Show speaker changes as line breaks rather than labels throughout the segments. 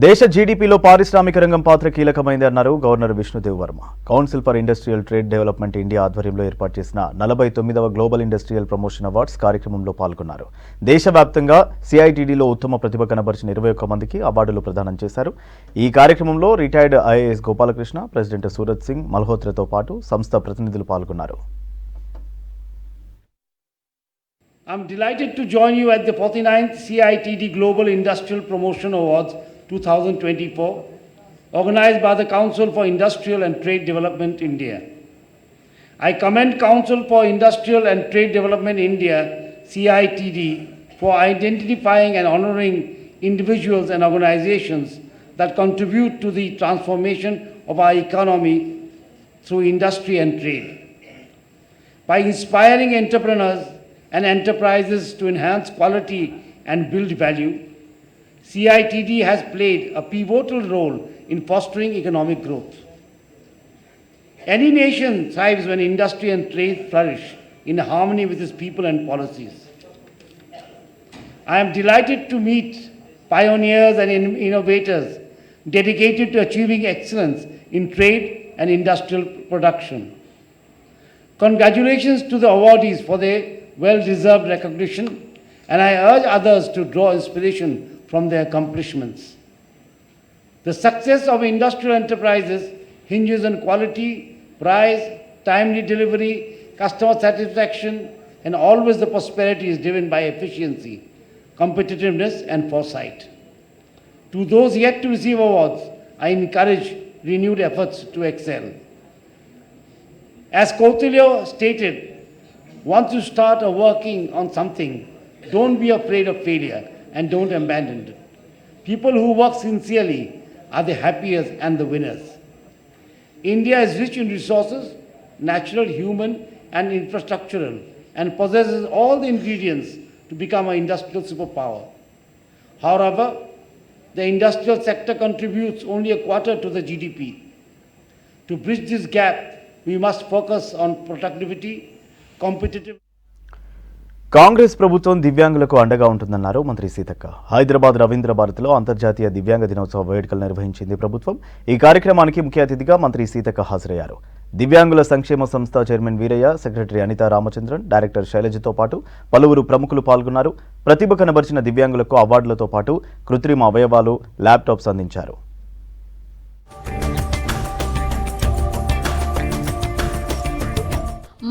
దేశ జీడీపీలో పారిశ్రామిక రంగం పాత్ర కీలకమైంది అన్నారు governor Vishnudev Varma. Council for industrial trade development India ఆధ్వర్యంలో ఏర్పాటు చేసిన 49వ గ్లోబల్ ఇండస్ట్రియల్ ప్రమోషన్ అవార్డ్స్ కార్యక్రమంలో పాల్గొన్నారు. దేశవ్యాప్తంగా సిఐటిడిలో ఉత్తమ ప్రతిభ కనబరిచిన 21 మందికి అవార్డులు ప్రదానం చేశారు. ఈ కార్యక్రమంలో retired IAS Gopalakrishna, president Suraj Singh మల్హోత్రాతో పాటు సంస్థ ప్రతినిధులు పాల్గొన్నారు.
I'm delighted to join you at the 49th CITD Global Industrial Promotion Awards 2024, organized by the Council for Industrial and Trade Development India. I commend Council for Industrial and Trade Development India, CITD, for identifying and honoring individuals and organizations that contribute to the transformation of our economy through industry and trade. By inspiring entrepreneurs and enterprises to enhance quality and build value, CITD has played a pivotal role in fostering economic growth. Any nation thrives when industry and trade flourish in harmony with its people and policies. I am delighted to meet pioneers and innovators dedicated to achieving excellence in trade and industrial production. Congratulations to the awardees for their well-deserved recognition, and I urge others to draw inspiration from their accomplishments. The success of industrial enterprises hinges on quality, price, timely delivery, customer satisfaction, and always the prosperity is driven by efficiency, competitiveness, and foresight. To those yet to receive awards, I encourage renewed efforts to excel. As Kautilya stated, once you start working on something, don't be afraid of failure and don't abandon it. People who work sincerely are the happiest and the winners. India is rich in resources, natural, human, and infrastructural, and possesses all the ingredients to become an industrial superpower. However, the industrial sector contributes only a quarter to the GDP. To bridge this gap, we must focus on productivity, competitive.
Congress ప్రభుత్వం దివ్యాంగులకు అండగా ఉంటుందన్నారు మంత్రి సీతక్క. హైదరాబాద్ రవీంద్ర భారతిలో అంతర్జాతీయ దివ్యాంగ దినోత్సవ వేడుకలు నిర్వహించింది ప్రభుత్వం. ఈ కార్యక్రమానికి ముఖ్య అతిథిగా మంత్రి సీతక్క హాజరయ్యారు. దివ్యాంగుల సంక్షేమ సంస్థ chairman Veeraiah, secretary Anitha Ramachandran, director శైలజతో పాటు పలువురు ప్రముఖులు పాల్గొన్నారు. ప్రతిభ కనబరిచిన దివ్యాంగులకు అవార్డులతో పాటు కృత్రిమ అవయవాలు, ల్యాప్టాప్స్ అందించారు.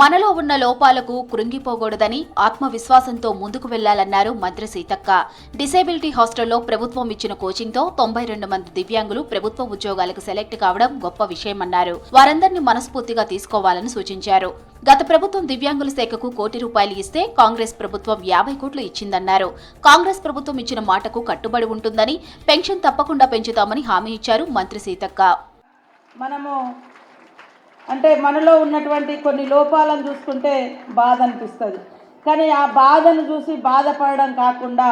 మనలో ఉన్న లోపాలకు కృంగిపోకూడదని ఆత్మవిశ్వాసంతో ముందుకు వెళ్లాలన్నారు మంత్రి సీతక్క. డిసేబిలిటీ హాస్టల్లో ప్రభుత్వం ఇచ్చిన కోచింగ్తో 92 మంది దివ్యాంగులు ప్రభుత్వ ఉద్యోగాలకు సెలెక్ట్ కావడం గొప్ప విషయమన్నారు. వారందరినీ మనస్ఫూర్తిగా తీసుకోవాలని సూచించారు. గత ప్రభుత్వం దివ్యాంగుల శాఖకు ₹1 కోటి ఇస్తే కాంగ్రెస్ ప్రభుత్వం 50 కోట్లు ఇచ్చిందన్నారు. కాంగ్రెస్ ప్రభుత్వం ఇచ్చిన మాటకు కట్టుబడి ఉంటుందని, పెన్షన్ తప్పకుండా పెంచుతామని హామీ ఇచ్చారు మంత్రి సీతక్క.
అంటే మనలో ఉన్నటువంటి కొన్ని లోపాలను చూసుకుంటే బాధ అనిపిస్తుంది. కానీ ఆ బాధను చూసి బాధపడడం కాకుండా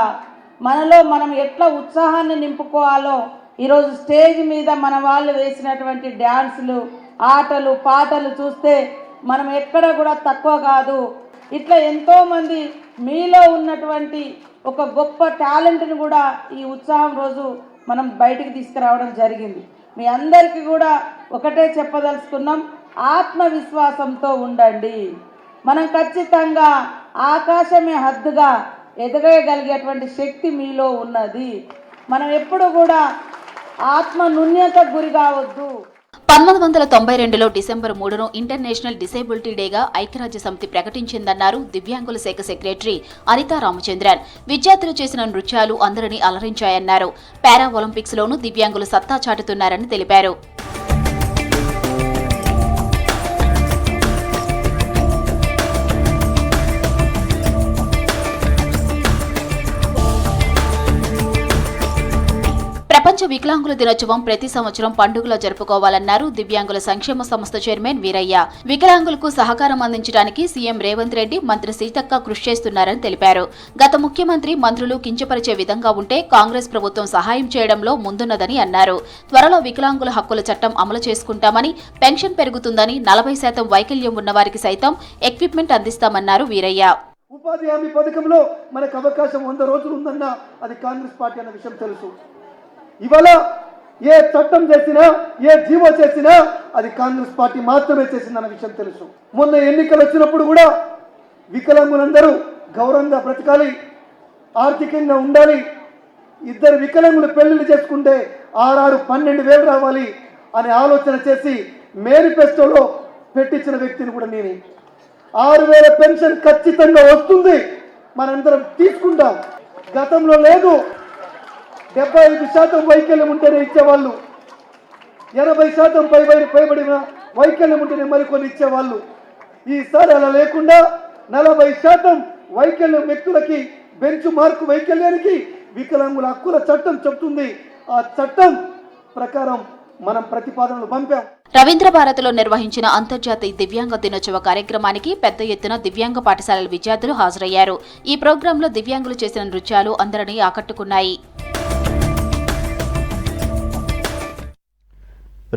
మనలో మనం ఎట్లా ఉత్సాహాన్ని నింపుకోవాలో ఈరోజు స్టేజ్ మీద మన వాళ్ళు వేసినటువంటి డ్యాన్సులు, ఆటలు, పాటలు చూస్తే మనం ఎక్కడ కూడా తక్కువ కాదు. ఇట్లా ఎంతోమంది మీలో ఉన్నటువంటి ఒక గొప్ప టాలెంట్ని కూడా ఈ ఉత్సాహం రోజు మనం బయటికి తీసుకురావడం జరిగింది. మీ అందరికీ కూడా ఒకటే చెప్పదలుచుకున్నాం, ఆత్మవిశ్వాసంతో ఉండండి. మనం ఖచ్చితంగా ఆకాశమే హద్దుగా ఎదగగలిగేటువంటి శక్తి మీలో ఉన్నది. మనం ఎప్పుడు కూడా ఆత్మన్యూన్యతకు గురి కావద్దు.
1992లో డిసెంబర్ 3ను ఇంటర్నేషనల్ డిసేబిలిటీ డేగా ఐక్యరాజ్య సమితి ప్రకటించిందన్నారు దివ్యాంగుల శాఖ సెక్రటరీ అనితా రామచంద్రన్. విద్యార్థులు చేసిన నృత్యాలు అందరినీ అలరించాయన్నారు. పారా ఒలింపిక్స్ లోనూ దివ్యాంగులు సత్తా చాటుతున్నారని తెలిపారు. ప్రపంచ వికలాంగుల దినోత్సవం ప్రతి సంవత్సరం పండుగలో జరుపుకోవాలన్నారు దివ్యాంగుల సంక్షేమ సంస్థ చైర్మన్ వీరయ్య. వికలాంగులకు సహకారం అందించడానికి సీఎం రేవంత్ రెడ్డి, మంత్రి సీతక్క కృషి చేస్తున్నారని తెలిపారు. గత ముఖ్యమంత్రి, మంత్రులు కించపరిచే విధంగా ఉంటే కాంగ్రెస్ ప్రభుత్వం సహాయం చేయడంలో ముందున్నదని అన్నారు. త్వరలో వికలాంగుల హక్కుల చట్టం అమలు చేసుకుంటామని, పెన్షన్ పెరుగుతుందని, 40% వైకల్యం ఉన్నవారికి సైతం ఎక్విప్మెంట్ అందిస్తామన్నారు వీరయ్య.
ఉపాధి హామీ పథకంలో మనకు అవకాశం 100 రోజులు ఉందన్న అది కాంగ్రెస్ పార్టీ అన్న విషయం తెలుసు. ఇవాళ ఏ చట్టం చేసినా ఏ జీవో చేసినా అది కాంగ్రెస్ పార్టీ మాత్రమే చేసిందన్న విషయం తెలుసు. మొన్న ఎన్నికలు వచ్చినప్పుడు కూడా వికలాంగులందరూ గౌరవంగా బ్రతకాలి, ఆర్థికంగా ఉండాలి, ఇద్దరు వికలాంగులు పెళ్లిళ్ళు చేసుకుంటే 12,000 రావాలి అనే ఆలోచన చేసి మేనిఫెస్టోలో పెట్టించిన వ్యక్తిని కూడా నేనే. 6,000 పెన్షన్ ఖచ్చితంగా వస్తుంది, మనందరం తీసుకుంటాం. గతంలో లేదు, 75% వైకల్యం ఉంటేనే ఇచ్చేవాళ్ళు, 80% పైబడిన వైకల్యం ఉంటేనే మరికొన్ని ఇచ్చేవాళ్ళు. ఈసారి అలా లేకుండా 40% వైకల్యం వ్యక్తులకి బెంచ్ మార్కు వైకల్యానికి వికలాంగుల హక్కుల చట్టం చెప్తుంది. ఆ చట్టం ప్రకారం మనం ప్రతిపాదనలు పంపాం.
రవీంద్ర భారతిలో నిర్వహించిన అంతర్జాతీయ దివ్యాంగ దినోత్సవ కార్యక్రమానికి పెద్ద ఎత్తున దివ్యాంగ పాఠశాలల విద్యార్థులు హాజరయ్యారు. ఈ ప్రోగ్రాంలో దివ్యాంగులు చేసిన నృత్యాలు అందరినీ ఆకట్టుకున్నాయి.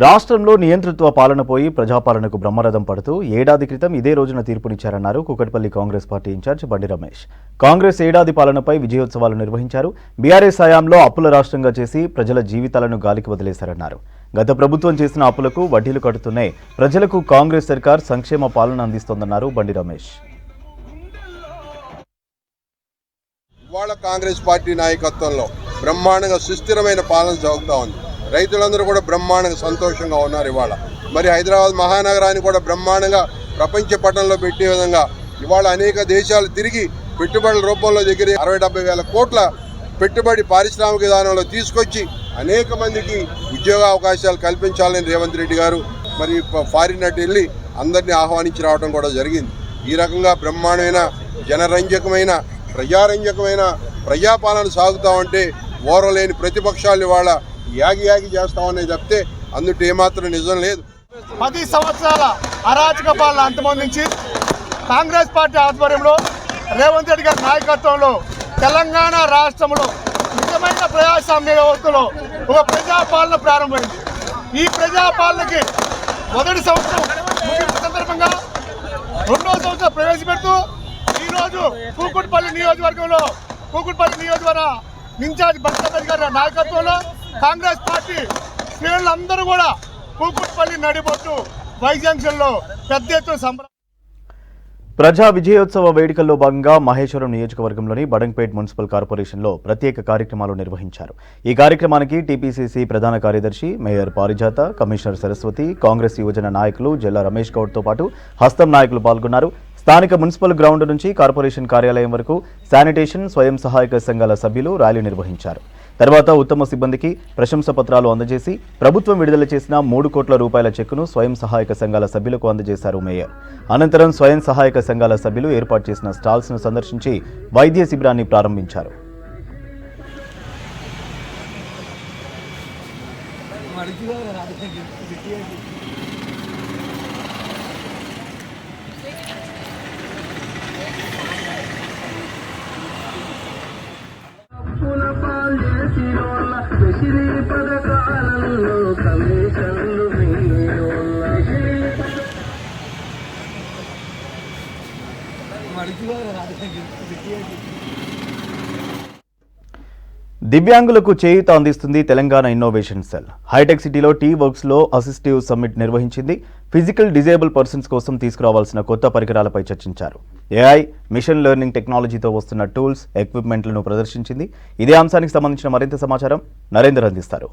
రాష్ట్రంలో నియంతృత్వ పాలన పోయి ప్రజాపాలనకు బ్రహ్మరథం పడుతూ ఏడాది క్రితం ఇదే రోజున తీర్పునిచ్చారన్నారు కూకట్పల్లి కాంగ్రెస్ పార్టీ ఇన్ఛార్జ్ బండి రమేష్. కాంగ్రెస్ ఏడాది పాలనపై విజయోత్సవాలు నిర్వహించారు. బీఆర్ఎస్ హయాంలో అప్పుల రాష్ట్రంగా చేసి ప్రజల జీవితాలను గాలికి వదిలేశారన్నారు. గత ప్రభుత్వం చేసిన అప్పులకు వడ్డీలు కడుతూనే ప్రజలకు కాంగ్రెస్ సర్కార్ సంక్షేమ పాలన అందిస్తోందన్నారు బండి రమేష్.
ఇవాళ కాంగ్రెస్ పార్టీ నాయకత్వంలో బ్రహ్మాండంగా సుస్థిరమైన పాలన సాగుతూ ఉంది. రైతులందరూ కూడా బ్రహ్మాండంగా సంతోషంగా ఉన్నారు. ఇవాళ మరి హైదరాబాద్ మహానగరాన్ని కూడా బ్రహ్మాండంగా ప్రపంచ పటంలో పెట్టే విధంగా ఇవాళ అనేక దేశాలు తిరిగి పెట్టుబడుల రూపంలో దగ్గర 60-70 వేల కోట్ల పెట్టుబడి పారిశ్రామిక విధానంలో తీసుకొచ్చి అనేక మందికి ఉద్యోగ అవకాశాలు కల్పించాలని రేవంత్ రెడ్డి గారు మరి ఫారిన్ అటు వెళ్ళి అందరినీ ఆహ్వానించి రావడం కూడా జరిగింది. ఈ రకంగా బ్రహ్మాండమైన జనరంజకమైన ప్రజారంజకమైన ప్రజాపాలన సాగుతూ ఉంటే ఓరలేని ప్రతిపక్షాలు ఇవాళ యాగి చేస్తామనేది తప్పితే అందులో ఏమాత్రం నిజం లేదు.
10 సంవత్సరాల అరాచక పాలన అంతమొందించి కాంగ్రెస్ పార్టీ ఆధ్వర్యంలో రేవంత్ రెడ్డి గారి నాయకత్వంలో తెలంగాణ రాష్ట్రంలో నిజమైన ప్రజాస్వామ్య వ్యవస్థలో ఒక ప్రజాపాలన ప్రారంభమైంది. ఈ ప్రజాపాలనకి మొదటి సంవత్సరం ముగింపు సందర్భంగా 2వ సంవత్సరం ప్రవేశపెడుతూ ఈరోజు కూకట్పల్లి నియోజకవర్గ ఇన్ఛార్జ్ బండి గారి నాయకత్వంలో కాంగ్రెస్ పార్టీ శ్రేణులందరూ కూడా కూకట్పల్లి నడిబొట్టు వై జంక్షన్లో పెద్ద ఎత్తున సంబరం.
ప్రజా విజయోత్సవ వేడుకల్లో భాగంగా మహేశ్వరం నియోజకవర్గంలోని బడంగ్పేట్ మున్సిపల్ కార్పొరేషన్లో ప్రత్యేక కార్యక్రమాలు నిర్వహించారు. ఈ కార్యక్రమానికి టీపీసీసీ ప్రధాన కార్యదర్శి మేయర్ పారిజాత, కమిషనర్ సరస్వతి, కాంగ్రెస్ యువజన నాయకులు జల్లా రమేష్ గౌడ్తో పాటు హస్తం నాయకులు పాల్గొన్నారు. స్థానిక మున్సిపల్ గ్రౌండ్ నుంచి కార్పొరేషన్ కార్యాలయం వరకు శానిటేషన్, స్వయం సహాయక సంఘాల సభ్యులు ర్యాలీ నిర్వహించారు. తర్వాత ఉత్తమ సిబ్బందికి ప్రశంస పత్రాలు అందజేసి ప్రభుత్వం విడుదల చేసిన 3 కోట్ల రూపాయల చెక్కును స్వయం సహాయక సంఘాల సభ్యులకు అందజేశారు మేయర్. అనంతరం స్వయం సహాయక సంఘాల సభ్యులు ఏర్పాటు చేసిన స్టాల్స్ను సందర్శించి వైద్య శిబిరాన్ని ప్రారంభించారు. దివ్యాంగులకు చేయూత అందిస్తుంది తెలంగాణ ఇన్నోవేషన్ సెల్. హైటెక్ సిటీలో టీ వర్క్స్లో అసిస్టివ్ సమ్మిట్ నిర్వహించింది. ఫిజికల్ డిజేబుల్ పర్సన్స్ కోసం తీసుకురావాల్సిన కొత్త పరికరాలపై చర్చించారు. ఏఐ, మిషన్ లెర్నింగ్ టెక్నాలజీతో వస్తున్న టూల్స్, ఎక్విప్మెంట్లను ప్రదర్శించింది. ఇదే అంశానికి సంబంధించిన మరింత సమాచారం నరేందర్ అందిస్తారు.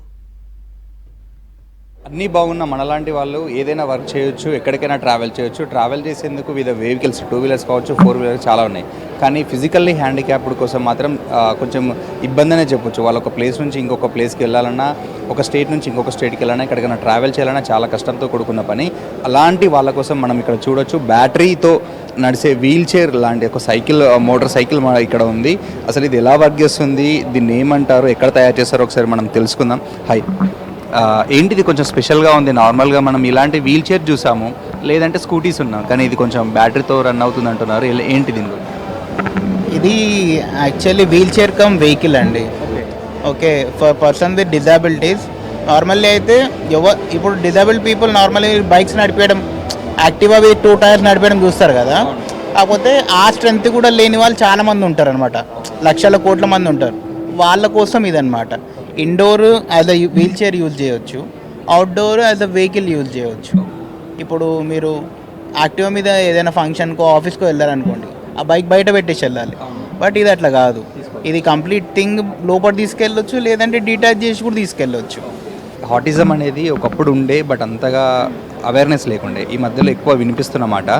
అన్నీ బాగున్న మనలాంటి వాళ్ళు ఏదైనా వర్క్ చేయొచ్చు, ఎక్కడికైనా ట్రావెల్ చేయొచ్చు. ట్రావెల్ చేసేందుకు వివిధ వెహికల్స్, 2 వీలర్స్ కావచ్చు, 4 వీలర్స్ చాలా ఉన్నాయి. కానీ ఫిజికల్లీ హ్యాండిక్యాప్డ్ కోసం మాత్రం కొంచెం ఇబ్బంది అనే చెప్పొచ్చు. వాళ్ళు ఒక ప్లేస్ నుంచి ఇంకొక ప్లేస్కి వెళ్ళాలన్నా, ఒక స్టేట్ నుంచి ఇంకొక స్టేట్కి వెళ్ళాలన్నా, ఎక్కడికైనా ట్రావెల్ చేయాలన్నా చాలా కష్టంతో కూడుకున్న పని. అలాంటి వాళ్ళ కోసం మనం ఇక్కడ చూడొచ్చు, బ్యాటరీతో నడిచే వీల్ చైర్ లాంటి ఒక సైకిల్, మోటార్ సైకిల్ ఇక్కడ ఉంది. అసలు ఇది ఎలా వర్క్ చేస్తుంది, దీన్ని ఏమంటారు, ఎక్కడ తయారు చేస్తారో ఒకసారి మనం తెలుసుకుందాం. ఏంటిది కొంచెం స్పెషల్గా ఉంది. నార్మల్గా మనం ఇలాంటి వీల్ చైర్ చూసాము, లేదంటే స్కూటీస్ ఉన్నాం, కానీ ఇది కొంచెం బ్యాటరీతో రన్ అవుతుంది అంటున్నారు. ఏంటిది?
ఇది actually wheel chair cum vehicle అండి. Okay, for person with disabilities. Normally అయితే ఇప్పుడు డిజాబుల్ పీపుల్ నార్మల్లీ బైక్స్ నడిపేయడం, యాక్టివా విత్ 2 టైర్స్ నడిపేయడం చూస్తారు కదా. కాకపోతే ఆ స్ట్రెంత్ కూడా లేని వాళ్ళు చాలామంది ఉంటారు అనమాట. లక్షల కోట్ల మంది ఉంటారు. వాళ్ళ కోసం ఇదనమాట. Indoor as a wheel chair use చేయొచ్చు, outdoor as a vehicle use చేయవచ్చు. ఇప్పుడు మీరు యాక్టివా మీద ఏదైనా ఫంక్షన్కో ఆఫీస్కో వెళ్ళారనుకోండి, ఆ బైక్ బయట పెట్టేసి వెళ్ళాలి. బట్ ఇది అట్లా కాదు, ఇది కంప్లీట్ థింగ్ లోపల తీసుకెళ్ళొచ్చు, లేదంటే డిటాచ్ చేసి కూడా తీసుకెళ్ళొచ్చు.
ఆటిజం అనేది ఒకప్పుడు ఉండే, బట్ అంతగా అవేర్నెస్ లేకుండే. ఈ మధ్యలో ఎక్కువ వినిపిస్తున్నమాట.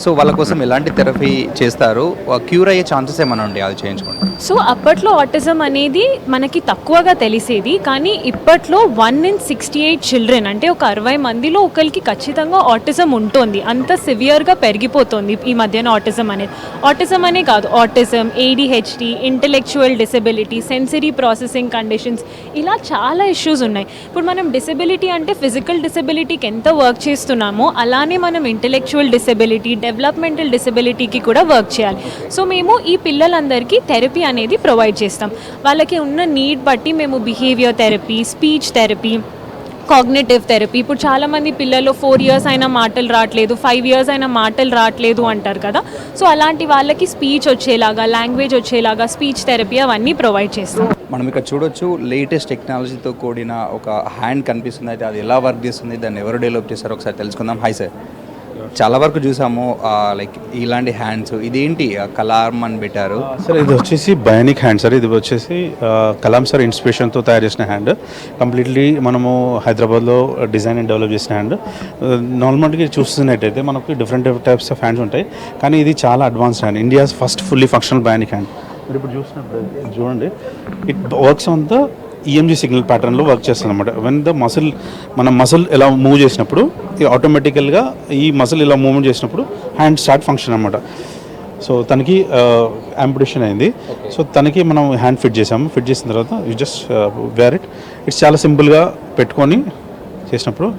సో వాళ్ళ కోసం ఎలాంటి థెరపీ చేస్తారు, క్యూర్ అయ్యే ఛాన్సెస్ ఏమైనా ఉండే అది చేయించుకోండి.
సో అప్పట్లో ఆటిజం అనేది మనకి తక్కువగా తెలిసేది, కానీ ఇప్పట్లో 1 in 68 చిల్డ్రన్, అంటే ఒక 60 మందిలో ఒకరికి ఖచ్చితంగా ఆటిజం ఉంటుంది. అంత సివియర్గా పెరిగిపోతుంది ఈ మధ్యన ఆటిజం అనేది. ఆటిజం అనే కాదు, autism, ADHD, intellectual disability, sensory processing conditions, ఇలా చాలా ఇష్యూస్ ఉన్నాయి. ఇప్పుడు మనం డిసెబిలిటీ అంటే ఫిజికల్ డిసెబిలిటీకి ఎంత వర్క్ చేస్తున్నామో అలానే మనం ఇంటెలెక్చువల్ డిసెబిలిటీ, డెవలప్మెంటల్ డిసెబిలిటీకి కూడా వర్క్ చేయాలి. సో మేము ఈ పిల్లలందరికీ థెరపీ అనేది ప్రొవైడ్ చేస్తాం. వాళ్ళకి ఉన్న నీడ్ బట్టి మేము behaviour therapy, speech therapy, cognitive therapy. ఇప్పుడు చాలామంది పిల్లలు 4 years అయినా మాటలు రావట్లేదు, 5 years అయినా మాటలు రావట్లేదు అంటారు కదా. సో అలాంటి వాళ్ళకి స్పీచ్ వచ్చేలాగా, లాంగ్వేజ్ వచ్చేలాగా స్పీచ్ థెరపీ అవన్నీ ప్రొవైడ్ చేస్తాం.
మనం ఇక్కడ చూడొచ్చు, లేటెస్ట్ టెక్నాలజీతో కూడిన ఒక హ్యాండ్ కనిపిస్తుంది. అయితే అది ఎలా వర్క్ చేస్తుంది, దాన్ని ఎవరు డెవలప్ చేస్తారో ఒకసారి తెలుసుకుందాం. హాయ్ సార్, చాలా వరకు చూసాము లైక్ ఇలాంటి హ్యాండ్స్, ఇదేంటి కలాం అని పెట్టారు
సార్? ఇది వచ్చేసి బయానిక్ హ్యాండ్ సార్. ఇది వచ్చేసి కలాం సార్ ఇన్స్పిరేషన్తో తయారు చేసిన హ్యాండ్. కంప్లీట్లీ మనము హైదరాబాద్లో డిజైన్ అండ్ డెవలప్ చేసిన హ్యాండ్. నార్మల్గా చూస్తున్నట్టయితే మనకు డిఫరెంట్ టైప్స్ ఆఫ్ హ్యాండ్స్ ఉంటాయి, కానీ ఇది చాలా advanced hand. India's first fully functional bionic hand. మీరు ఇప్పుడు చూసినప్పుడు చూడండి, it works on the EMG signal ప్యాటర్న్లో వర్క్ చేస్తుంది అనమాట. వెన్ ద మసిల్, మన మసిల్ ఎలా మూవ్ చేసినప్పుడు ఆటోమేటికల్గా ఈ మసిల్ ఇలా మూవ్మెంట్ చేసినప్పుడు హ్యాండ్ స్టార్ట్ ఫంక్షన్ అనమాట. సో తనకి యాంపుటేషన్ అయింది. సో తనకి మనం హ్యాండ్ ఫిట్ చేసాము. ఫిట్ చేసిన తర్వాత you just wear it. It's చాలా సింపుల్గా పెట్టుకొని చేసినప్పుడు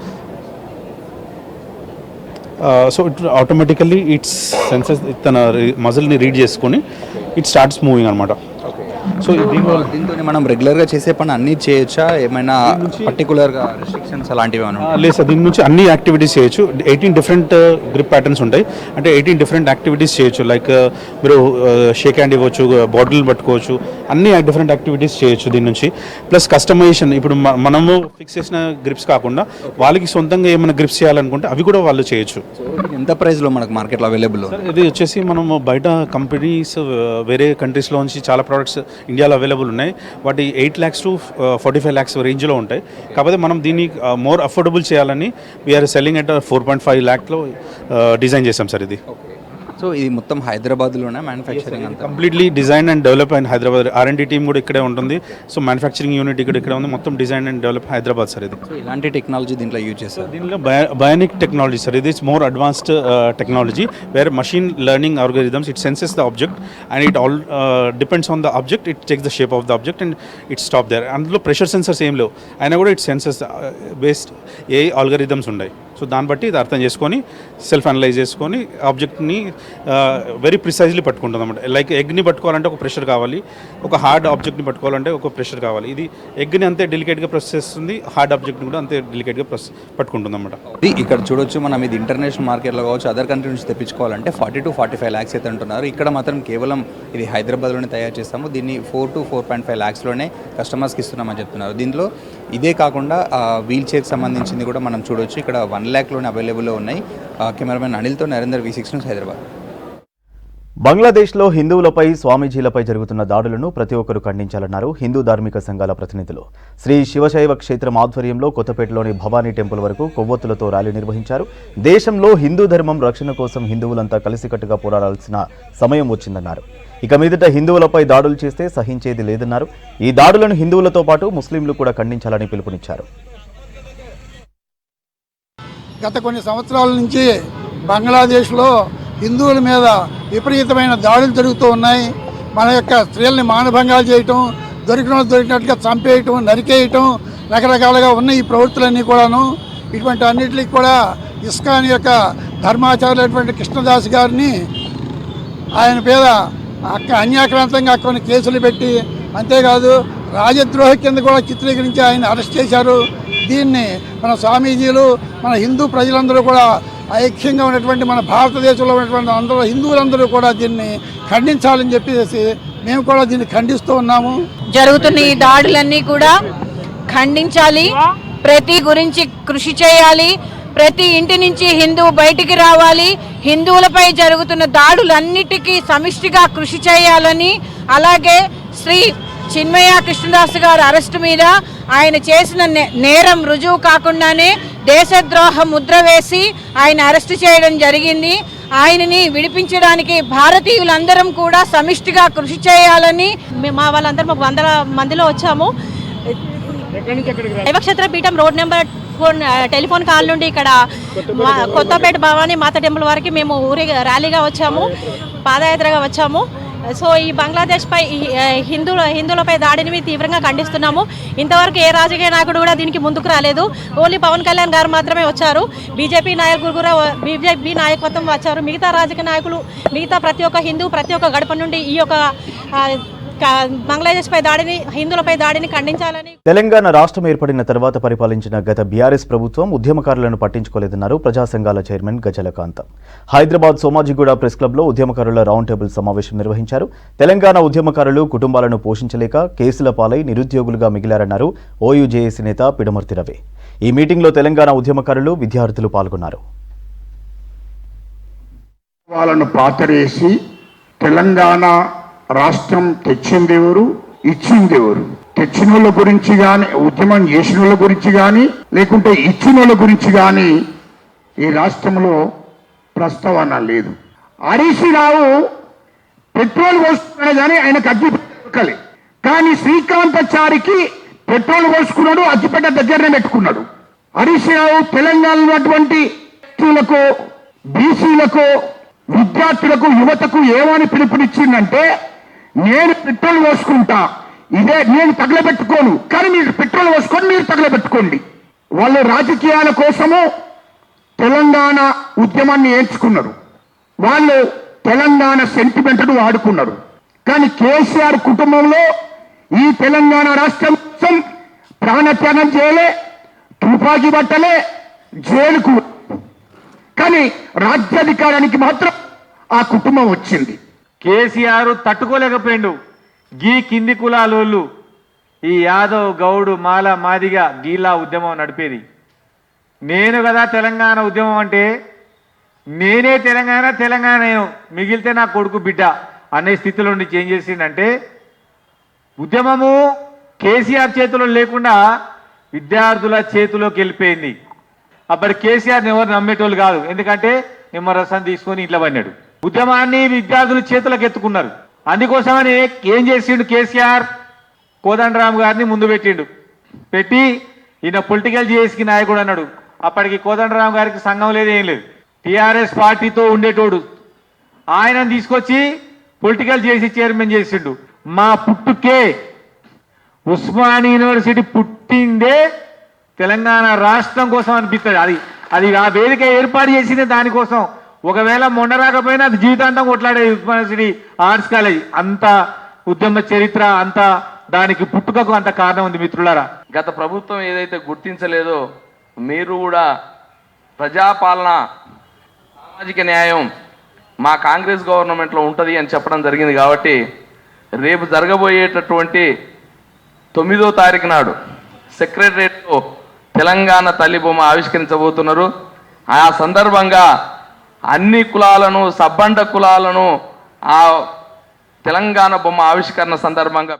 so it automatically it's senses తన మజిల్ని రీడ్ చేసుకొని ఇట్ స్టార్ట్స్ మూవింగ్ అనమాట. సో
దీంతో మనం రెగ్యులర్గా చేసే పని అన్నీ చేయొచ్చా? ఏమైనా పర్టికులర్గా రెస్ట్రిక్షన్స్ అలాంటివి ఏమైనా?
లేదు సార్, దీని నుంచి అన్ని యాక్టివిటీస్ చేయొచ్చు. 18 డిఫరెంట్ గ్రిప్ ప్యాటర్న్స్ ఉంటాయి, అంటే 18 డిఫరెంట్ యాక్టివిటీస్ చేయొచ్చు. లైక్ మీరు షేక్ హ్యాండ్ ఇవ్వచ్చు, బాటిల్ పట్టుకోవచ్చు, అన్ని డిఫరెంట్ యాక్టివిటీస్ చేయొచ్చు దీని నుంచి. ప్లస్ కస్టమైజేషన్, ఇప్పుడు మనము ఫిక్స్ చేసిన గ్రిప్స్ కాకుండా వాళ్ళకి సొంతంగా ఏమైనా గ్రిప్స్ చేయాలనుకుంటే అవి కూడా వాళ్ళు చేయొచ్చు.
ఎంత ప్రైస్లో మనకు మార్కెట్లో అవైలబుల్?
ఇది వచ్చేసి మనము బయట కంపెనీస్ వేరే కంట్రీస్లో నుంచి చాలా ప్రోడక్ట్స్ ఇండియాలో అవైలబుల్ ఉన్నాయి. వాటి 8 lakhs to 45 lakhs రేంజ్లో ఉంటాయి. కాకపోతే మనం దీన్ని మోర్ అఫోర్డబుల్ చేయాలని వీఆర్ సెల్లింగ్ అట్ 4.5 lakhలో డిజైన్ చేసాం సార్ ఇది.
సో ఇది మొత్తం హైదరాబాద్లోనే మ్యానుఫ్యాక్చరింగ్ అంతా?
కంప్లీట్లీ డిజైన్ అండ్ డెవలప్ అయిన హైదరాబాద్. R&D టీమ్ కూడా ఇక్కడే ఉంటుంది. సో మ్యానుఫ్యాక్చరింగ్ యూనిట్ ఇక్కడే ఉంది. మొత్తం design and develop Hyderabad sir ఇది.
సో ఇలాంటి టెక్నాలజీ దీంట్లో యూజ్ చేస్తారు?
దీనిలో బయానిక్ టెక్నాలజీ సార్. ఇది more advanced technology wear machine learning algorithms, it senses the object and it all depends on the object, it takes the shape of the object and it stop there. అందులో pressure sensors ఏం లేవు అయినా కూడా it senses based AI algorithms ఉన్నాయి. So దాన్ని బట్టి ఇది అర్థం చేసుకొని సెల్ఫ్ అనలైజ్ చేసుకొని ఆబ్జెక్ట్ని వెరీ ప్రిసైజ్లీ పట్టుకుంటుంది అనమాట. లైక్ ఎగ్ని పట్టుకోవాలంటే ఒక ప్రెషర్ కావాలి, ఒక హార్డ్ ఆబ్జెక్ట్ని పట్టుకోవాలంటే ఒక ప్రెషర్ కావాలి. ఇది ఎగ్ని అంతే డెలికేట్గా ప్రెస్ చేస్తుంది, హార్డ్ ఆబ్జెక్ట్ని కూడా అంతే డెలికేట్గా పట్టుకుంటుంది అనమాట.
ఇక్కడ చూడొచ్చు మనం, ఇది ఇంటర్నేషనల్ మార్కెట్లో కావచ్చు, అదర్ కంట్రీ నుంచి తెప్పించుకోవాలంటే 40 to 45 lakhs అయితే అంటున్నారు. ఇక్కడ మాత్రం కేవలం ఇది హైదరాబాద్లోనే తయారు చేస్తాము. దీన్ని 4 to 4.5 lakhsలోనే కస్టమర్స్కి ఇస్తున్నామని చెప్తున్నారు. దీంట్లో ఇదే కాకుండా వీల్ చైర్కి సంబంధించింది కూడా మనం చూడొచ్చు. ఇక్కడ 1 lakhలోనే అవైలబుల్లో ఉన్నాయి. కెమెరామెన్ అనిల్తో నరేందర్, V6 న్యూస్, హైదరాబాద్.
బంగ్లాదేశ్లో హిందువులపై, స్వామీజీలపై జరుగుతున్న దాడులను ప్రతి ఒక్కరూ ఖండించాలన్నారు హిందూ ధార్మిక సంఘాల ప్రతినిధులు. శ్రీ శివశైవ క్షేత్రం ఆధ్వర్యంలో కొత్తపేటలోని భవానీ టెంపుల్ వరకు కొవ్వొత్తులతో ర్యాలీ నిర్వహించారు. దేశంలో హిందూ ధర్మం రక్షణ కోసం హిందువులంతా కలిసికట్టుగా పోరాడాల్సిన సమయం వచ్చిందన్నారు. ఇక మీదట హిందువులపై దాడులు చేస్తే సహించేది లేదన్నారు. ఈ దాడులను హిందువులతో పాటు ముస్లింలు కూడా ఖండించాలని పిలుపునిచ్చారు.
గత కొన్ని సంవత్సరాల నుంచి బంగ్లాదేశ్లో హిందువుల మీద విపరీతమైన దాడులు జరుగుతూ ఉన్నాయి. మన యొక్క స్త్రీలని మానభంగాలు చేయటం, దొరికినట్టుగా చంపేయటం, నరికేయటం, రకరకాలుగా ఉన్న ఈ ప్రవృత్తులన్నీ కూడాను, ఇటువంటి అన్నిటికీ కూడా ఇస్కాన్ యొక్క ధర్మాచార్యులైనటువంటి కృష్ణదాస్ గారిని ఆయన మీద అన్యాక్రాంతంగా కొన్ని కేసులు పెట్టి, అంతేకాదు రాజద్రోహ కింద కూడా చిత్రీకరించి ఆయన అరెస్ట్ చేశారు. దీన్ని మన స్వామీజీలు, మన హిందూ ప్రజలందరూ కూడా ఐక్యంగా ఉన్నటువంటి మన భారతదేశంలో ఉన్నటువంటి అందరూ హిందువులందరూ కూడా దీన్ని ఖండించాలని చెప్పేసి మేము కూడా దీన్ని ఖండిస్తూ ఉన్నాము.
జరుగుతున్న ఈ దాడులన్నీ కూడా ఖండించాలి, ప్రతి గురించి కృషి చేయాలి, ప్రతి ఇంటి నుంచి హిందువు బయటికి రావాలి, హిందువులపై జరుగుతున్న దాడులన్నిటికీ సమిష్టిగా కృషి చేయాలని, అలాగే శ్రీ చిన్మయ కృష్ణదాస్ గారు అరెస్టు మీద ఆయన చేసిన నేరం రుజువు కాకుండానే దేశద్రోహ ముద్ర వేసి ఆయన అరెస్టు చేయడం జరిగింది. ఆయనని విడిపించడానికి భారతీయులందరం కూడా సమిష్టిగా కృషి చేయాలని
మా వాళ్ళందరం 100 మందిలో వచ్చాము. దైవక్షేత్ర పీఠం రోడ్ నెంబర్ 4 టెలిఫోన్ కాల్ నుండి ఇక్కడ కొత్తపేట భవానీ మాత టెంపుల్ వరకు మేము ర్యాలీగా వచ్చాము, పాదయాత్రగా వచ్చాము. సో ఈ బంగ్లాదేశ్పై హిందువులపై దాడిని తీవ్రంగా ఖండిస్తున్నాము. ఇంతవరకు ఏ రాజకీయ నాయకుడు కూడా దీనికి ముందుకు రాలేదు. ఓన్లీ పవన్ కళ్యాణ్ గారు మాత్రమే వచ్చారు, బీజేపీ నాయకత్వం వచ్చారు. మిగతా రాజకీయ నాయకులు, మిగతా ప్రతి ఒక్క హిందూ ప్రతి ఒక్క గడప నుండి ఈ యొక్క బంగ్లాదేశ్పై దాడిని, హిందువులపై దాడిని ఖండించాలని.
తెలంగాణ రాష్ట్రం ఏర్పడిన తర్వాత పరిపాలించిన గత బీఆర్ఎస్ ప్రభుత్వం ఉద్యమకారులను పట్టించుకోలేదన్నారు ప్రజా సంఘాల చైర్మన్ గజలకాంత. హైదరాబాద్ సోమాజిగూడ ప్రెస్ క్లబ్లో ఉద్యమకారుల రౌండ్ టేబుల్ సమావేశం నిర్వహించారు. తెలంగాణ ఉద్యమకారులు కుటుంబాలను పోషించలేక కేసుల పాలై నిరుద్యోగులుగా మిగిలారన్నారు ఓయూజేఏసీ నేత పిడమర్తి రవి. ఈ మీటింగ్లో తెలంగాణ ఉద్యమకారులు, విద్యార్థులు పాల్గొన్నారు.
వాళ్ళను పాతరేసి తెలంగాణ రాష్ట్రం తెచ్చిందెవరు, ఇచ్చిందెవరు? తెచ్చిన వాళ్ళ గురించి కానీ, ఉద్యమం చేసిన వాళ్ళ గురించి కానీ, లేకుంటే ఇచ్చిన వాళ్ళ గురించి కానీ ఈ రాష్ట్రంలో ప్రస్తావన లేదు. హరీష్ రావు పెట్రోల్ పోసుకున్నాడు కానీ ఆయనకు అగ్గిపెట్టలే, కానీ శ్రీకాంతాచారికి పెట్రోల్ పోసుకున్నాడు, అగ్గిపెట్ట దగ్గరనే పెట్టుకున్నాడు. హరీష్ రావు తెలంగాణలో ఉన్నటువంటి వ్యక్తులకు, బీసీలకు, విద్యార్థులకు, యువతకు ఏమని పిలుపునిచ్చిందంటే, నేను పెట్రోల్ పోసుకుంటా, ఇదే నేను తగలబెట్టుకోను, కానీ మీరు పెట్రోల్ పోసుకొని మీరు తగలబెట్టుకోండి. వాళ్ళు రాజకీయాల కోసము తెలంగాణ ఉద్యమాన్ని ఎంచుకున్నారు, వాళ్ళు తెలంగాణ సెంటిమెంట్ను వాడుకున్నారు. కానీ కేసీఆర్ కుటుంబంలో ఈ తెలంగాణ రాష్ట్రం కోసం ప్రాణత్యాగం చేయలే, తుపాకీ పట్టలే, జైలుకు. కానీ రాజ్యాధికారానికి మాత్రం ఆ కుటుంబం వచ్చింది.
కేసీఆర్ తట్టుకోలేకపోయిండు. గీ కింది కులాలోళ్ళు, ఈ యాదవ్, గౌడు, మాల, మాదిగా గీలా ఉద్యమం నడిపేది. నేను కదా తెలంగాణ ఉద్యమం అంటే, నేనే తెలంగాణ మిగిలితే నా కొడుకు బిడ్డ అనే స్థితిలో నుండి చేంజ్ చేసిందంటే, ఉద్యమము కేసీఆర్ చేతిలో లేకుండా విద్యార్థుల చేతిలోకి వెళ్ళిపోయింది. అప్పటి కేసీఆర్ని ఎవరు నమ్మేటోళ్ళు కాదు, ఎందుకంటే నిమ్మరసం తీసుకొని ఇంట్లో పడినాడు. ఉద్యమాన్ని విద్యార్థుల చేతులకు ఎత్తుకున్నారు. అందుకోసమని ఏం చేసిండు కేసీఆర్? కోదండరామ్ గారిని ముందు పెట్టి ఈయన పొలిటికల్ జేఏసీకి నాయకుడు అన్నాడు. అప్పటికి కోదండరామ్ గారికి సంఘం లేదు, ఏం లేదు, టీఆర్ఎస్ పార్టీతో ఉండేటోడు. ఆయనను తీసుకొచ్చి పొలిటికల్ జేఏసీ చైర్మన్ చేసిండు. మా పుట్టుకే ఉస్మానియా యూనివర్సిటీ పుట్టిందే తెలంగాణ రాష్ట్రం కోసం అనిపిస్తుంది. అది ఆ వేదిక ఏర్పాటు చేసిందే దానికోసం. ఒకవేళ మొన్న రాకపోయినా అది జీవితాంతం కొట్లాడేది ఉస్మానియా యూనివర్సిటీ ఆర్ట్స్ కాలేజ్. అంత ఉద్యమ చరిత్ర, అంత దానికి పుట్టుకకు అంత కారణం ఉంది మిత్రులారా.
గత ప్రభుత్వం ఏదైతే గుర్తించలేదో, మీరు కూడా ప్రజాపాలన, సామాజిక న్యాయం మా కాంగ్రెస్ గవర్నమెంట్లో ఉంటుంది అని చెప్పడం జరిగింది. కాబట్టి రేపు జరగబోయేటటువంటి 9వ తారీఖు నాడు సెక్రటరియట్లో తెలంగాణ తల్లి బొమ్మ ఆవిష్కరించబోతున్నారు. ఆ సందర్భంగా అన్ని కులాలను, సబ్బండ కులాలను ఆ తెలంగాణ బొమ్మ ఆవిష్కరణ సందర్భంగా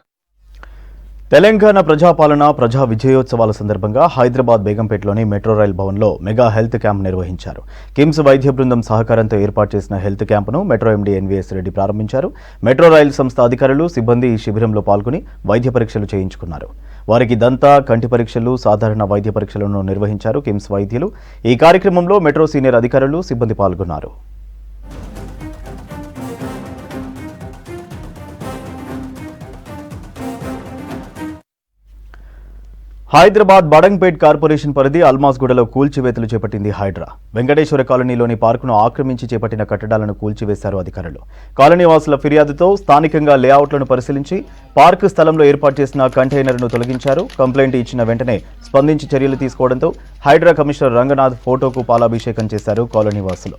తెలంగాణ ప్రజాపాలన, ప్రజా విజయోత్సవాల సందర్భంగా హైదరాబాద్ బేగంపేటలోని మెట్రో రైల్ భవన్లో మెగా హెల్త్ క్యాంప్ నిర్వహించారు. కిమ్స్ వైద్య బృందం సహకారంతో ఏర్పాటు చేసిన హెల్త్ క్యాంపును మెట్రో ఎండీ ఎన్వీఎస్ రెడ్డి ప్రారంభించారు. మెట్రో రైల్ సంస్థ అధికారులు, సిబ్బంది ఈ శిబిరంలో పాల్గొని వైద్య పరీక్షలు చేయించుకున్నారు. వారికి దంత, కంటి పరీక్షలు, సాధారణ వైద్య పరీక్షలను నిర్వహించారు కిమ్స్ వైద్యులు. ఈ కార్యక్రమంలో మెట్రో సీనియర్ అధికారులు, సిబ్బంది పాల్గొన్నారు. హైదరాబాద్ బడంగ్పేట్ కార్పొరేషన్ పరిధి అల్మాస్గూడలో కూల్చివేతలు చేపట్టింది హైడ్రా. వెంకటేశ్వర కాలనీలోని పార్కును ఆక్రమించి చేపట్టిన కట్టడాలను కూల్చివేశారు అధికారులు. కాలనీవాసుల ఫిర్యాదుతో స్థానికంగా లేఅవుట్లను పరిశీలించి పార్కు స్థలంలో ఏర్పాటు చేసిన కంటైనర్ను తొలగించారు. కంప్లైంట్ ఇచ్చిన వెంటనే స్పందించి చర్యలు తీసుకోవడంతో హైడ్రా కమిషనర్ రంగనాథ్ ఫోటోకు పాలాభిషేకం చేశారు కాలనీవాసులు.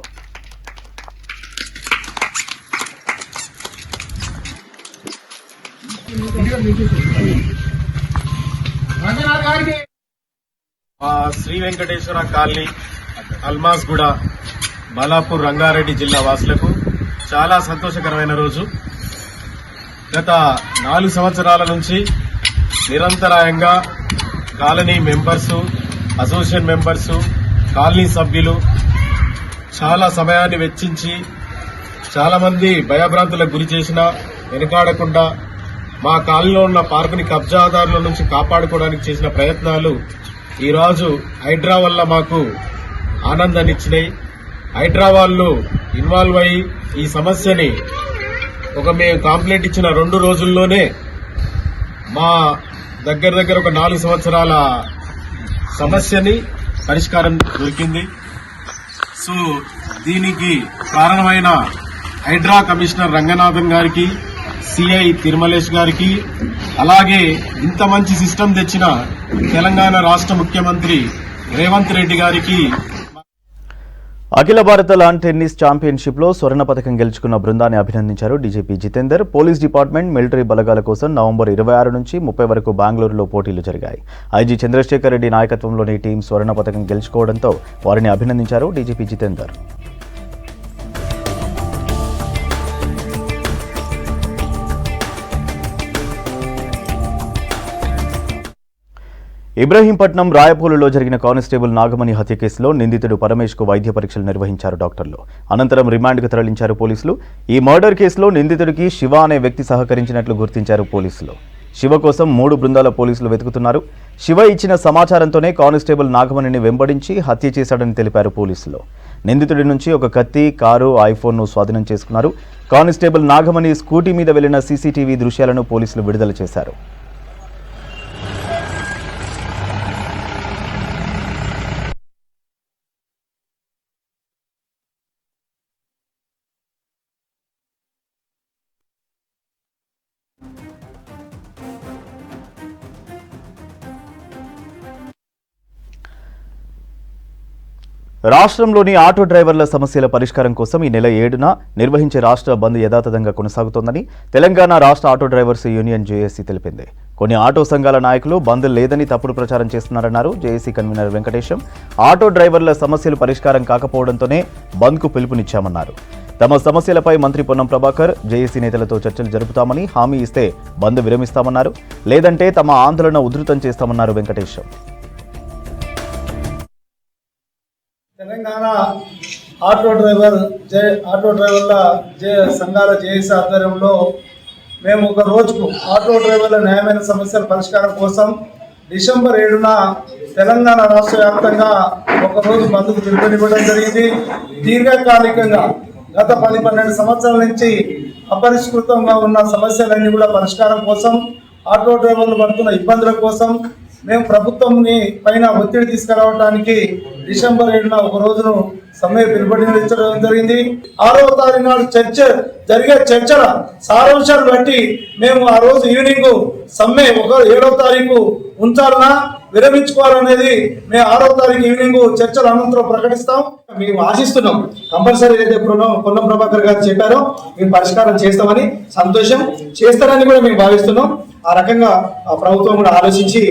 రంగనాథ్ గారికి
శ్రీ వెంకటేశ్వర కాలనీ, అల్మాస్గూడ, బాలాపూర్, రంగారెడ్డి జిల్లా వాసులకు చాలా సంతోషకరమైన రోజు. గత 4 సంవత్సరాల నుంచి నిరంతరాయంగా colony members, association members, colony సభ్యులు చాలా సమయాన్ని వెచ్చించి చాలా మంది భయభ్రాంతులకు గురి చేసినా వెనుకాడకుండా మా కాలనీలో ఉన్న పార్కుని కబ్జాదారుల నుంచి కాపాడుకోవడానికి చేసిన ప్రయత్నాలు ఈరోజు హైడ్రా వల్ల మాకు ఆనందాన్ని ఇచ్చినాయి. హైడ్రా వాళ్ళు ఇన్వాల్వ్ అయ్యి ఈ సమస్యని మేము కంప్లైంట్ ఇచ్చిన 2 రోజుల్లోనే మా దగ్గర ఒక 4 సంవత్సరాల సమస్యని పరిష్కారం దొరికింది. సో దీనికి కారణమైన హైడ్రా కమిషనర్ రంగనాథన్ గారికి, సిఐ తిరుమలేష్ గారికి, అలాగే ఇంత మంచి సిస్టమ్ తెచ్చిన తెలంగాణ రాష్ట్ర ముఖ్యమంత్రి రేవంత్ రెడ్డి గారికి.
అఖిల భారత లాన్ టెన్నిస్ ఛాంపియన్షిప్ లో స్వర్ణ పథకం గెలుచుకున్న బృందాన్ని అభినందించారు DGP Jitender. Police department, military బలగాల కోసం నవంబర్ 26 నుంచి 30 వరకు బెంగళూరులో పోటీలు జరిగాయి. ఐజీ చంద్రశేఖర్ రెడ్డి నాయకత్వంలోని టీం స్వర్ణ పథకం గెలుచుకోవడంతో వారిని అభినందించారు డీజీపీ జితేందర్. ఇబ్రహీంపట్నం రాయపూలులో జరిగిన కానిస్టేబుల్ నాగమణి హత్య కేసులో నిందితుడు పరమేష్కు వైద్య పరీక్షలు నిర్వహించారు డాక్టర్లు. అనంతరం రిమాండ్కు తరలించారు పోలీసులు. ఈ మర్డర్ కేసులో నిందితుడికి శివ అనే వ్యక్తి సహకరించినట్లు గుర్తించారు పోలీసులు. శివ కోసం 3 బృందాల పోలీసులు వెతుకుతున్నారు. శివ ఇచ్చిన సమాచారంతోనే కానిస్టేబుల్ నాగమణిని వెంబడించి హత్య చేశాడని తెలిపారు పోలీసులు. నిందితుడి నుంచి ఒక కత్తి, కారు, ఐఫోన్ను స్వాధీనం చేసుకున్నారు. కానిస్టేబుల్ నాగమణి స్కూటీ మీద వెళ్లిన సీసీటీవీ దృశ్యాలను పోలీసులు విడుదల చేశారు. రాష్ట్రంలోని ఆటో డ్రైవర్ల సమస్యల పరిష్కారం కోసం ఈ నెల 7న నిర్వహించే రాష్ట్ర బంద్ యథాతథంగా కొనసాగుతోందని తెలంగాణ రాష్ట్ర ఆటో డ్రైవర్స్ యూనియన్ జేఏసీ తెలిపింది. కొన్ని ఆటో సంఘాల నాయకులు బంద్ లేదని తప్పుడు ప్రచారం చేస్తున్నారన్నారు జేఏసీ కన్వీనర్ వెంకటేశం. ఆటో డ్రైవర్ల సమస్యలు పరిష్కారం కాకపోవడంతోనే బంద్కు పిలుపునిచ్చామన్నారు. తమ సమస్యలపై మంత్రి పొన్నం ప్రభాకర్ జేఏసీ నేతలతో చర్చలు జరుపుతామని హామీ ఇస్తే బంద్ విరమిస్తామన్నారు. లేదంటే తమ ఆందోళన ఉధృతం చేస్తామన్నారు వెంకటేశం.
తెలంగాణ ఆటో డ్రైవర్ల సంఘాల జేఏసీ ఆధ్వర్యంలో మేము ఒక రోజుకు ఆటో డ్రైవర్ల న్యాయమైన సమస్యల పరిష్కారం కోసం డిసెంబర్ 7న తెలంగాణ రాష్ట్ర వ్యాప్తంగా ఒక రోజు బంద్కు పిలుపునివ్వడం జరిగింది. దీర్ఘకాలికంగా గత 10-12 సంవత్సరాల నుంచి అపరిష్కృతంగా ఉన్న సమస్యలన్నీ కూడా పరిష్కారం కోసం, ఆటో డ్రైవర్లు పడుతున్న ఇబ్బందుల కోసం మేము ప్రభుత్వంని పైన ఒత్తిడి తీసుకురావడానికి డిసెంబర్ 7న ఒక రోజును సమ్మె పిలుపునిచ్చడం జరిగింది. 6వ తారీఖు నాడు జరిగే చర్చల సారాంశాన్ని బట్టి మేము ఆ రోజు ఈవినింగ్ సమ్మె 7వ తారీఖు ఉంచాలన్నా విరమించుకోవాలనేది మేము 6వ తారీఖు ఈవినింగ్ చర్చల అనంతరం ప్రకటిస్తాం. మేము ఆశిస్తున్నాం కంపల్సరీ ఏదైతే పొన్నం ప్రభాకర్ గారు చెప్పారో మేము పరిష్కారం చేస్తామని, సంతోషం చేస్తారని కూడా మేము భావిస్తున్నాం. ఆ రకంగా ఆ ప్రభుత్వం కూడా ఆలోచించి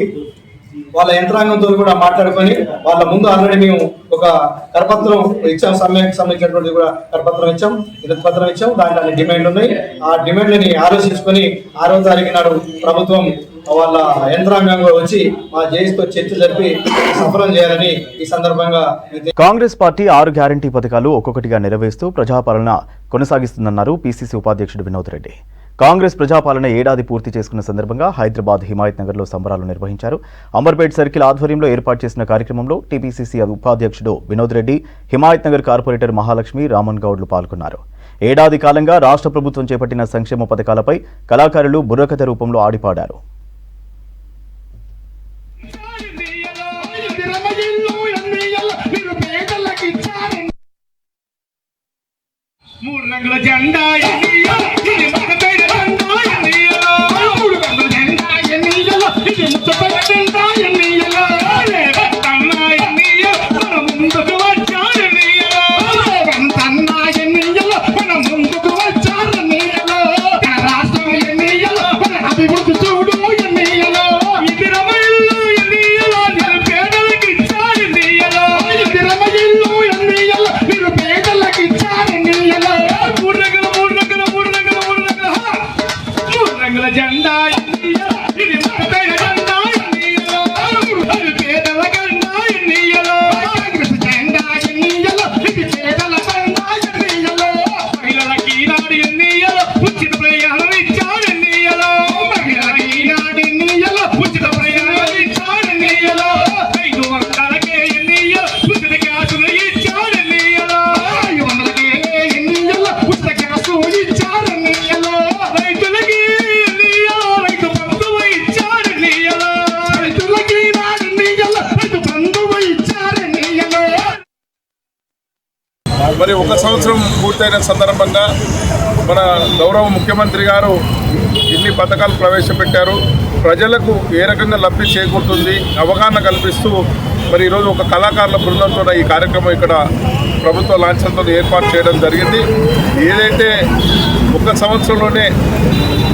వాళ్ళ యంత్రాంగంతో కూడా మాట్లాడుకొని వాళ్ళ ముందు ఆల్రెడీ మేము ఒక కరపత్రం ఇచ్చాం, సమ్మెకు సంబంధించినటువంటి కూడా కరపత్రం ఇచ్చాం, వినతిపత్రం ఇచ్చాం. దాంట్లో అన్ని డిమాండ్లు ఉన్నాయి. ఆ డిమాండ్లని ఆలోచించుకొని 6వ తారీఖు నాడు ప్రభుత్వం వాళ్ళ యంత్రాంగం వచ్చి మా జేఏసీతో చర్చ జరిపి సఫలం చేయాలని ఈ సందర్భంగా.
కాంగ్రెస్ పార్టీ 6 గ్యారంటీ పథకాలు ఒక్కొక్కటిగా నెరవేరుస్తూ ప్రజాపాలన కొనసాగిస్తుందన్నారు పీసీసీ ఉపాధ్యక్షుడు వినోద్ రెడ్డి. కాంగ్రెస్ ప్రజాపాలన ఏడాది పూర్తి చేసుకున్న సందర్భంగా హైదరాబాద్ హిమాయత్ నగర్లో సంబరాలు నిర్వహించారు. అంబర్పేట్ సర్కిల్ ఆధ్వర్యంలో ఏర్పాటు చేసిన కార్యక్రమంలో టీపీసీసీ ఉపాధ్యక్షుడు వినోద్ రెడ్డి, హిమాయత్ నగర్ కార్పొరేటర్ మహాలక్ష్మి, రామన్ గౌడ్లు పాల్గొన్నారు. ఏడాది కాలంగా రాష్ట్ర ప్రభుత్వం చేపట్టిన సంక్షేమ పథకాలపై కళాకారులు బుర్రకథ రూపంలో ఆడిపాడారు.
మూడు రంగుల జెండా ఎన్నియో ఇది మగపేట జెండా ఎన్నియో, మూడు రంగుల జెండా ఎన్నియో ఇది ముత్తపేట జెండా ఎన్నియో, రేవంతన్న ఎన్నియో మన ముందుకు వచ్చారు ఎన్నియో, రేవంతన్న ఎన్నియో మన ముందుకు వచ్చారు ఎన్నియో, మన రాష్ట్రం ఎన్నియో మన అభివృద్ధి చూడు ఎన్నియో, ఇది రమైళ్ళు ఎన్నియో నిరుపేదలకి
మరి 1 సంవత్సరం పూర్తయిన సందర్భంగా మన గౌరవ ముఖ్యమంత్రి గారు ఇన్ని పథకాలు ప్రవేశపెట్టారు. ప్రజలకు ఏ రకంగా లబ్ధి చేకూరుతుంది అవగాహన కల్పిస్తూ మరి ఈరోజు ఒక కళాకారుల బృందంతో ఈ కార్యక్రమం ఇక్కడ ప్రభుత్వ లాంఛనంతో ఏర్పాటు చేయడం జరిగింది. ఏదైతే 1 సంవత్సరంలోనే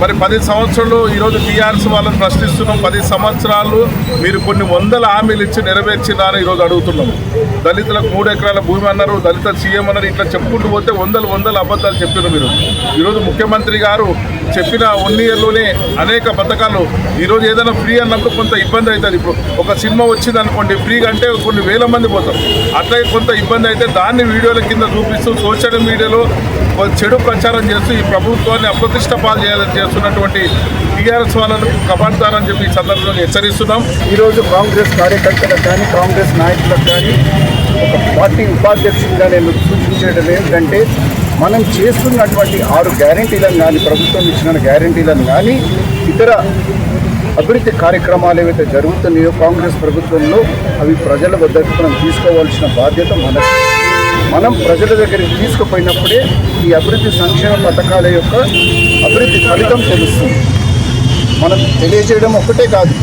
మరి 10 సంవత్సరాలు ఈరోజు టీఆర్ఎస్ వాళ్ళని ప్రశ్నిస్తున్నాం. 10 సంవత్సరాలు మీరు కొన్ని వందల హామీలు ఇచ్చి నెరవేర్చినారని ఈరోజు అడుగుతున్నాం. దళితులకు 3 ఎకరాల భూమి అన్నారు, దళిత సీఎం అన్నారు, ఇట్లా చెప్పుకుంటూ పోతే వందల అబద్ధాలు చెప్పారు మీరు. ఈరోజు ముఖ్యమంత్రి గారు చెప్పిన 1 ఇయర్లోనే అనేక పథకాలు. ఈరోజు ఏదైనా ఫ్రీ అన్నప్పుడు కొంత ఇబ్బంది అవుతుంది. ఇప్పుడు ఒక సినిమా వచ్చింది అనుకోండి, ఫ్రీగా అంటే కొన్ని వేల మంది పోతారు. అట్లాగే కొంత ఇబ్బంది అయితే దాన్ని వీడియోల కింద చూపిస్తూ సోషల్ మీడియాలో చెడు ప్రచారం చేస్తూ ఈ ప్రభుత్వాన్ని అప్రతిష్ట పాలు చేస్తున్నటువంటి టీఆర్ఎస్ వాళ్ళను కబాడ్దారని చెప్పి ఈ సందర్భంగా హెచ్చరిస్తున్నాం.
ఈరోజు కాంగ్రెస్ కార్యకర్తలకు కానీ కాంగ్రెస్ నాయకులకు కానీ ఒక పార్టీ ఉపాధ్యక్షుడిగా నేను సూచించడం ఏంటంటే, మనం చేస్తున్నటువంటి 6 గ్యారెంటీలను కానీ, ప్రభుత్వం ఇచ్చిన గ్యారెంటీలను కానీ, ఇతర అభివృద్ధి కార్యక్రమాలు ఏవైతే జరుగుతున్నాయో కాంగ్రెస్ ప్రభుత్వంలో అవి ప్రజల వద్దకు మనం తీసుకోవాల్సిన బాధ్యత మనకు. మనం ప్రజల దగ్గరికి తీసుకుపోయినప్పుడే ఈ అభివృద్ధి సంక్షేమ పథకాల యొక్క అభివృద్ధి ఫలితం తెలుస్తుంది. మనం తెలియజేయడం ఒక్కటే కాదు,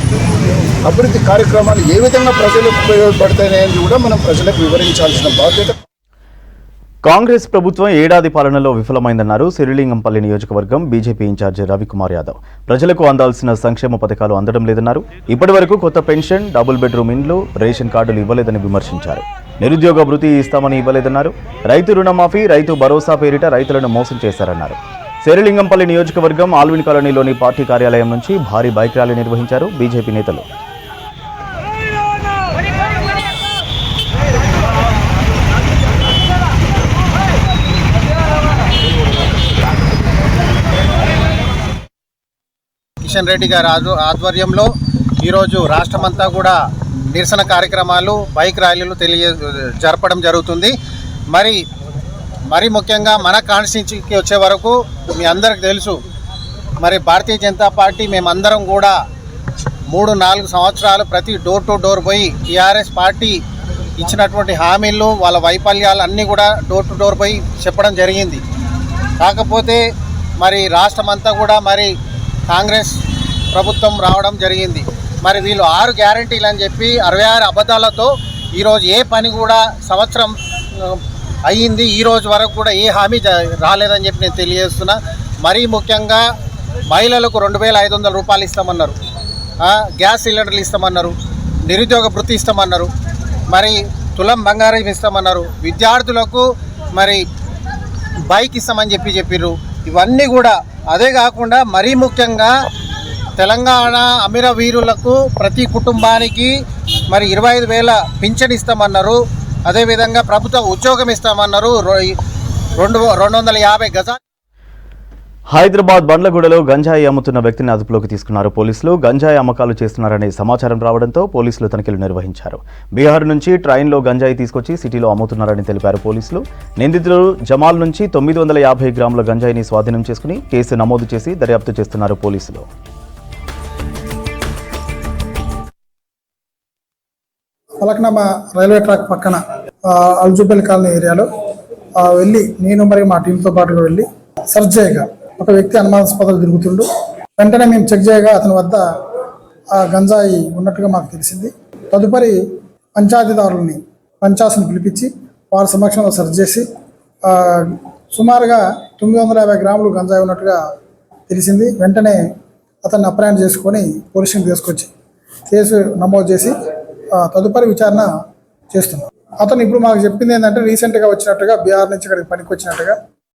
అభివృద్ధి కార్యక్రమాలు ఏ విధంగా ప్రజలకు ఉపయోగపడతాయనేది కూడా మనం ప్రజలకు వివరించాల్సిన బాధ్యత.
కాంగ్రెస్ ప్రభుత్వం ఏడాది పాలనలో విఫలమైందన్నారు సిరిలింగంపల్లి నియోజకవర్గం బీజేపీ ఇన్ఛార్జి రవికుమార్ యాదవ్. ప్రజలకు అందాల్సిన సంక్షేమ పథకాలు అందడం లేదన్నారు. ఇప్పటి వరకు కొత్త పెన్షన్, డబుల్ బెడ్రూమ్ ఇండ్లు, రేషన్ కార్డులు ఇవ్వలేదని విమర్శించారు. నిరుద్యోగ భృతి ఇస్తామని ఇవ్వలేదన్నారు. రైతు రుణమాఫీ, రైతు భరోసా పేరిట రైతులను మోసం చేశారన్నారు. శేరిలింగంపల్లి నియోజకవర్గం ఆల్విన్ కాలనీలోని పార్టీ కార్యాలయం నుంచి భారీ బైక్ ర్యాలీ నిర్వహించారు బీజేపీ నేతలు.
కిషన్ రెడ్డి గారి ఆధ్వర్యంలో ఈరోజు రాష్ట్రమంతా కూడా నిరసన కార్యక్రమాలు, బైక్ ర్యాలీలు జరపడం జరుగుతుంది. మరి ముఖ్యంగా మన కాన్స్టిట్యూన్సీకి వచ్చే వరకు మీ అందరికి తెలుసు, మరి భారతీయ జనతా పార్టీ మేమందరం కూడా 3-4 సంవత్సరాలు ప్రతి డోర్ టు డోర్ పోయి టీఆర్ఎస్ పార్టీ ఇచ్చినటువంటి హామీలు, వాళ్ళ వైఫల్యాలు అన్నీ కూడా డోర్ టు డోర్ పోయి చెప్పడం జరిగింది. కాకపోతే మరి రాష్ట్రమంతా కూడా మరి కాంగ్రెస్ ప్రభుత్వం రావడం జరిగింది. మరి వీళ్ళు 6 గ్యారంటీలు అని చెప్పి 66 అబద్ధాలతో ఈరోజు ఏ పని కూడా సంవత్సరం అయ్యింది, ఈరోజు వరకు కూడా ఏ హామీ రాలేదని చెప్పి నేను తెలియజేస్తున్నా. మరీ ముఖ్యంగా మహిళలకు 2500 రూపాయలు ఇస్తామన్నారు, గ్యాస్ సిలిండర్లు ఇస్తామన్నారు, నిరుద్యోగ భృతి ఇస్తామన్నారు, మరి తులం బంగారం ఇస్తామన్నారు, విద్యార్థులకు మరి బైక్ ఇస్తామని చెప్పిర్రు. ఇవన్నీ కూడా అదే కాకుండా మరీ ముఖ్యంగా తెలంగాణ అమరవీరులకు ప్రతి కుటుంబానికి మరి 25,000 పింఛన్ ఇస్తామన్నారు. అదేవిధంగా ప్రభుత్వ ఉద్యోగం ఇస్తామన్నారు. 250 గజాలు.
హైదరాబాద్ బండ్లగూడలో గంజాయి అమ్ముతున్న వ్యక్తిని అదుపులోకి తీసుకున్నారు పోలీసులు. గంజాయి అమ్మకాలు చేస్తున్నారనే సమాచారం రావడంతో పోలీసులు తనిఖీలు నిర్వహించారు. బీహార్ నుంచి ట్రైన్లో గంజాయి తీసుకొచ్చి సిటీలో అమ్ముతున్నారని తెలిపారు పోలీసులు. నిందితులు జమాల్ నుంచి 950 గ్రాముల గంజాయిని స్వాధీనం చేసుకుని కేసు నమోదు చేసి దర్యాప్తు చేస్తున్నారు పోలీసులు.
పలక్నామా రైల్వే ట్రాక్ పక్కన అల్జుబెల్ కాలనీ ఏరియాలో వెళ్ళి నేను మరియు మా టీంతో పాటుగా వెళ్ళి సెర్చ్ చేయగా ఒక వ్యక్తి అనుమానాస్పదాలు తిరుగుతుండు. వెంటనే మేము చెక్ చేయగా అతని వద్ద గంజాయి ఉన్నట్టుగా మాకు తెలిసింది. తదుపరి పంచాయతీని పిలిపించి వారి సమక్షంలో సెర్చ్ చేసి సుమారుగా 950 గ్రాములు గంజాయి ఉన్నట్టుగా తెలిసింది. వెంటనే అతన్ని అప్రయాణం చేసుకొని పోలీసులకు తీసుకొచ్చి కేసు నమోదు చేసి తదుపరి విచారణ చేస్తున్నాం. అతను ఇప్పుడు మాకు చెప్పింది ఏంటంటే రీసెంట్గా వచ్చినట్టుగా బీహార్ నుంచి ఇక్కడికి పనికి వచ్చినట్టుగా